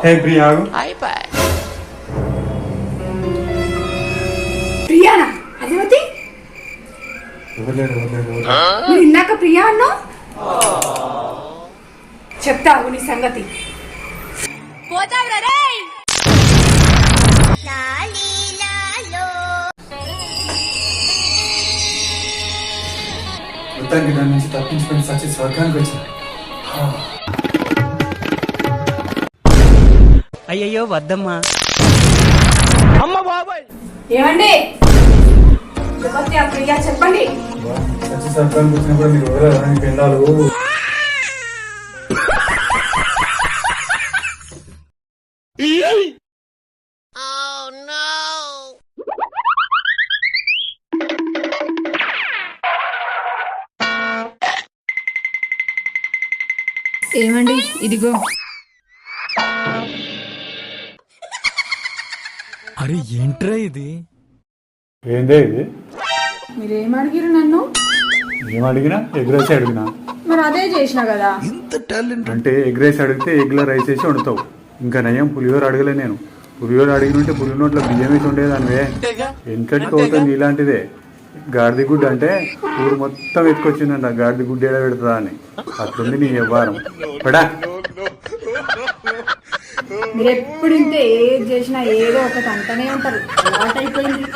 హే ప్రియా ప్రియానా అదేమతి మీరు ఇందాక ప్రియా అన్నా చెప్తావు నీ సంగతి. మొత్తానికి దాని నుంచి తప్పించుకొని సచ్చి స్వర్గానికి వచ్చిన. అయ్యయ్యో వద్దమ్మా. అమ్మ బాబాయ్ ఏమండి ఎవరి ఆ ప్రియా చెప్పండి. సచ్చి స్వర్గానికి వచ్చినప్పుడు మీరు ఎవరు పెళ్ళాలు ఏమండి ఇదిగో. అరే ఏంట్రా ఇది? ఏందే ఇది? మీరేం అడిగిరు నన్ను? ఏం అడిగినా? ఎగ్ రైస్ అడిగినా. మరి అదే చేసినా కదా. అంటే ఎగ్ రైస్ అడిగితే ఎగ్లో రైస్ వేసి వండుతావు. ఇంకా నయం పులిహోర అడగలే నేను. పులిహోర అడిగినుంటే పులి నోట్లో బియ్యం వేసి ఉండేదానివే. వెనకటికి అవుతుంది ఇలాంటిదే. గాడిది గుడ్డ అంటే ఊరు మొత్తం ఎత్తుకొచ్చిందంట గాడిది గుడ్డ ఏడ పెడతా అని. అట్లుంది నీ వ్యవహారం. పడా మీరు ఎప్పుడు ఇంతే ఏది చేసినా ఏదో ఒకటి అంటనే ఉంటారు. అలవాటైపోయింది.